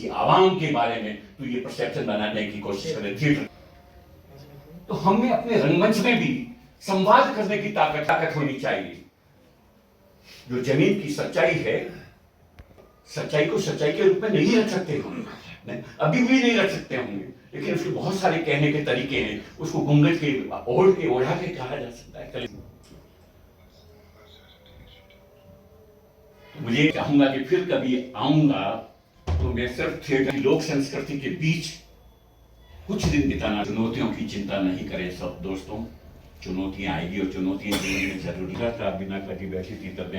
किसी आवाम के बारे में तो ये परसेप्शन बनाने की कोशिश करें थिएटर। तो हमें अपने रंगमंच में भी संवाद करने की ताकत होनी चाहिए। जो जमीन की सच्चाई है, सच्चाई को सच्चाई के रूप में नहीं रख सकते हम, अभी भी नहीं रख सकते होंगे, लेकिन उसके बहुत सारे कहने के तरीके हैं। उसको घूंघट के ओढ़ा के कहा जा सकता है। मुझे चाहूंगा कि फिर कभी आऊंगा तो मैं सिर्फ थिएटर लोक संस्कृति के बीच कुछ दिन बिताना। चुनौतियों की चिंता नहीं करें सब दोस्तों, चुनौतियां आएगी और चुनौतियां जीवन में जरूरी था। बिना कभी बैठी थी तब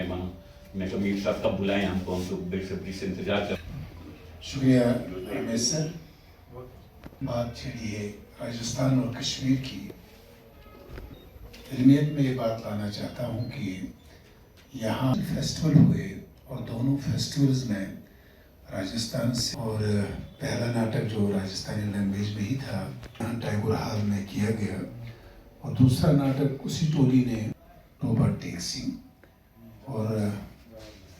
मैं कमीर साहब कब बुलाएं हमको, हम तो बेसब्री से इंतजार कर। शुक्रिया रमेश सर। बात छेड़िए राजस्थान और कश्मीर की। अहमियत में ये बात लाना चाहता हूँ कि यहाँ फेस्टिवल हुए और दोनों फेस्टिवल्स में राजस्थान से, और पहला नाटक जो राजस्थानी लैंग्वेज में ही था टैगोर हॉल में किया गया, और दूसरा नाटक उसी टोली ने रोबर्ट टेक सिंह। और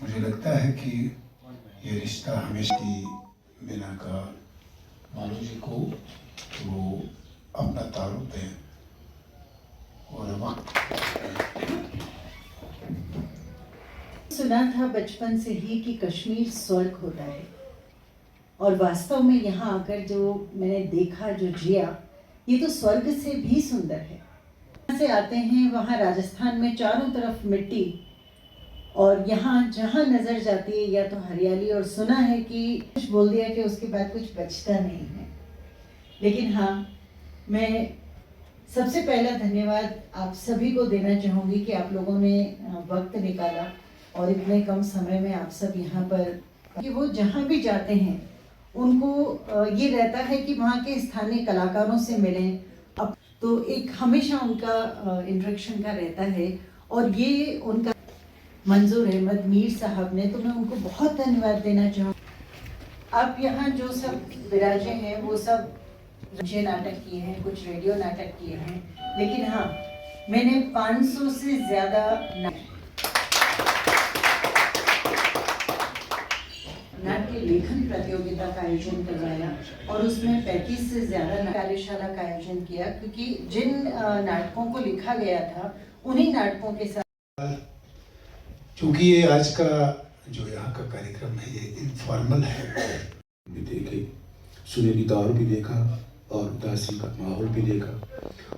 मुझे लगता है कि ये रिश्ता हमेशा की बिना का मालू जी को वो अपना तारुफ दें और वक्त। सुना था बचपन से ही कि कश्मीर स्वर्ग होता है, और वास्तव में यहाँ आकर जो मैंने देखा, जो जिया, ये तो स्वर्ग से भी सुंदर है। यहाँ से आते हैं, वहाँ राजस्थान में चारों तरफ मिट्टी, और यहाँ जहाँ नज़र जाती है या तो हरियाली, और सुना है कि कुछ बोल दिया कि उसके बाद कुछ बचता नहीं है। लेकिन हाँ, मैं सबसे पहला धन्यवाद आप सभी को देना चाहूँगी कि आप लोगों ने वक्त निकाला और इतने कम समय में आप सब यहाँ पर, कि वो जहाँ भी जाते हैं उनको ये रहता है कि वहाँ के स्थानीय कलाकारों से मिलें। अब तो एक हमेशा उनका इंटरेक्शन का रहता है, और ये उनका मंजूर अहमद मीर साहब ने, तो मैं उनको बहुत धन्यवाद देना चाहूँ। आप यहाँ जो सब विराजे हैं वो सब मुझे नाटक किए हैं, कुछ रेडियो नाटक किए हैं, लेकिन हाँ, मैंने 500 से ज़्यादा नाट्य लेखन प्रतियोगिता का आयोजन करवाया, और उसमें 35 से ज़्यादा कार्यशाला का आयोजन किया, क्योंकि जिन नाटकों को लिखा गया था उन्हीं नाटकों के साथ। क्योंकि ये आज का जो यहाँ का कार्यक्रम है ये इनफॉर्मल है। भी देखे, सुनहरी दौर भी देखा और उदासी का माहौल भी देखा,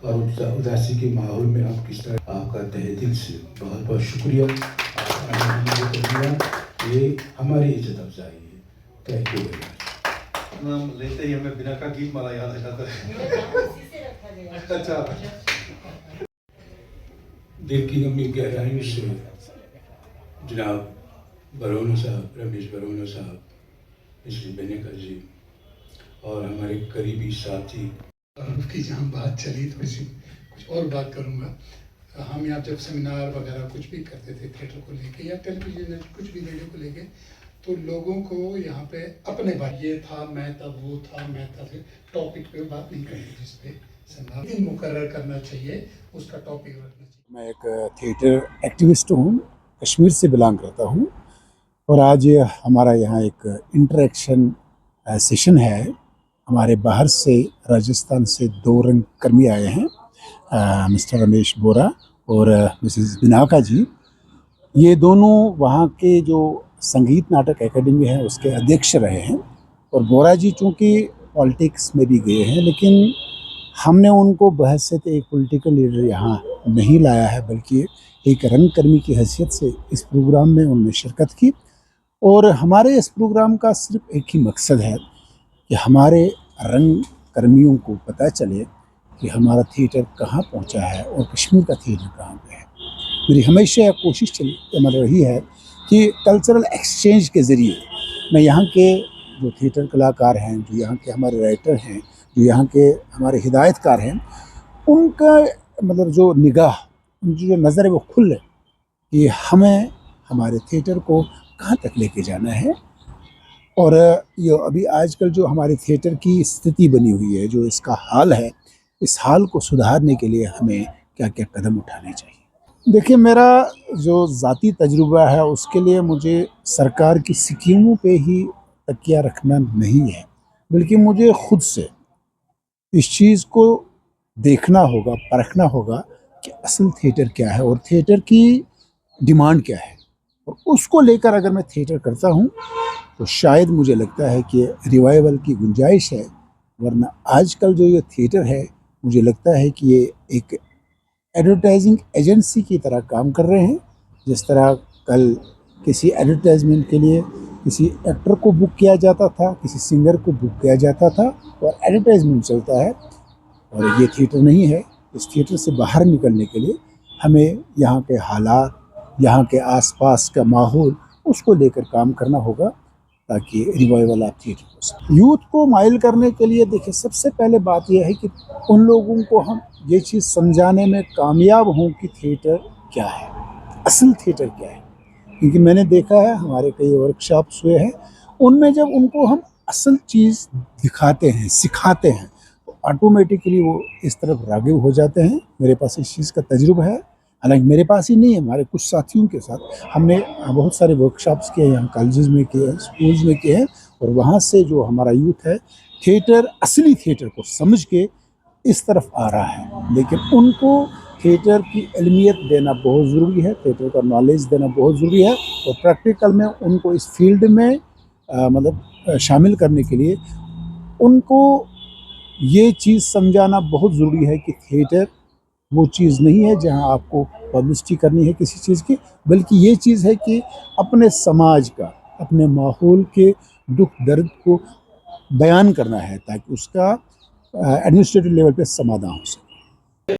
और उदासी के माहौल में आप किस तरह, आपका तहे दिल से बहुत बहुत शुक्रिया। ये हमारी इज्जत अफजाई है। Thank you very much. नाम लेते ही हमें बिना का गीत माला याद आ जाता है। अच्छा, दिल की गमी गहराइयों से जनाब बरोना साहब, रमेश बरोना साहब, मिस्टर बेनेका जी और हमारे करीबी साथी की जहाँ बात चली तो कुछ और बात करूँगा। हम यहाँ जब सेमिनार वगैरह कुछ भी करते थे थिएटर को लेके या टेलीविजन कुछ भी रेडियो को लेके, तो लोगों को यहाँ पे अपने बात, ये था मैं तब, वो था मैं तब, टॉपिक पे बात नहीं करेंगे, जिस पे सेमिनार मुकर्रर करना चाहिए, उसका टॉपिक रखना चाहिए। मैं एक थिएटर एक्टिविस्ट हूँ, कश्मीर से बिलोंग करता हूँ, और आज हमारा यहाँ एक इंटरेक्शन सेशन है। हमारे बाहर से राजस्थान से 2 रंगकर्मी आए हैं, मिस्टर रमेश बोरा और मिसेस बिनाका जी। ये दोनों वहाँ के जो संगीत नाटक एकेडमी है उसके अध्यक्ष रहे हैं, और बोरा जी चूँकि पॉलिटिक्स में भी गए हैं, लेकिन हमने उनको बहैसियत एक पॉलिटिकल लीडर यहाँ नहीं लाया है, बल्कि एक रंगकर्मी की हैसियत से इस प्रोग्राम में उन्होंने शिरकत की। और हमारे इस प्रोग्राम का सिर्फ एक ही मकसद है कि हमारे रंग कर्मियों को पता चले कि हमारा थिएटर कहाँ पहुँचा है और कश्मीर का थिएटर कहाँ पे है। मेरी हमेशा कोशिश चली रही है कि कल्चरल एक्सचेंज के ज़रिए मैं यहाँ के जो थिएटर कलाकार हैं, जो यहाँ के हमारे राइटर हैं, जो यहाँ के हमारे हिदायतकार हैं, उनका जो निगाह, उनकी जो नज़र है वो खुले कि हमें हमारे थिएटर को कहाँ तक लेके जाना है। और ये अभी आजकल जो हमारे थिएटर की स्थिति बनी हुई है, जो इसका हाल है, इस हाल को सुधारने के लिए हमें क्या क्या कदम उठाने चाहिए। देखिए, मेरा जो ज़ाती तजुर्बा है उसके लिए मुझे सरकार की स्कीमों पे ही तकिया रखना नहीं है, बल्कि मुझे खुद से इस चीज़ को देखना होगा, परखना होगा कि असल थिएटर क्या है और थिएटर की डिमांड क्या है, और उसको लेकर अगर मैं थिएटर करता हूँ तो शायद मुझे लगता है कि रिवाइवल की गुंजाइश है। वरना आजकल जो ये थिएटर है, मुझे लगता है कि ये एक एडवर्टाइजिंग एजेंसी की तरह काम कर रहे हैं। जिस तरह कल किसी एडवर्टाइजमेंट के लिए किसी एक्टर को बुक किया जाता था, किसी सिंगर को बुक किया जाता था और एडवर्टाइजमेंट चलता है, और ये थिएटर नहीं है। इस थिएटर से बाहर निकलने के लिए हमें यहाँ के हालात, यहाँ के आसपास का माहौल, उसको लेकर काम करना होगा ताकि रिवाइवल ऑफ थिएटर हो सके। यूथ को माइल करने के लिए देखिए, सबसे पहले बात यह है कि उन लोगों को हम ये चीज़ समझाने में कामयाब हों कि थिएटर क्या है, असल थिएटर क्या है। क्योंकि मैंने देखा है, हमारे कई वर्कशॉप्स हुए हैं, उनमें जब उनको हम असल चीज़ दिखाते हैं, सिखाते हैं, तो ऑटोमेटिकली वो इस तरफ राग़िब हो जाते हैं। मेरे पास इस चीज़ का तजुर्बा है, हालांकि मेरे पास ही नहीं है, हमारे कुछ साथियों के साथ हमने बहुत सारे वर्कशॉप्स किए हैं, कॉलेजेस में किए हैं, स्कूल्स में किए हैं, और वहाँ से जो हमारा यूथ है थिएटर, असली थिएटर को समझ के इस तरफ आ रहा है। लेकिन उनको थिएटर की इल्मियत देना बहुत ज़रूरी है, थिएटर का नॉलेज देना बहुत ज़रूरी है, और प्रैक्टिकल में उनको इस फील्ड में शामिल करने के लिए उनको ये चीज़ समझाना बहुत ज़रूरी है कि थिएटर वो चीज़ नहीं है जहां आपको पब्लिसिटी करनी है किसी चीज़ की, बल्कि ये चीज़ है कि अपने समाज का, अपने माहौल के दुख दर्द को बयान करना है ताकि उसका एडमिनिस्ट्रेटिव लेवल पे समाधान हो सके।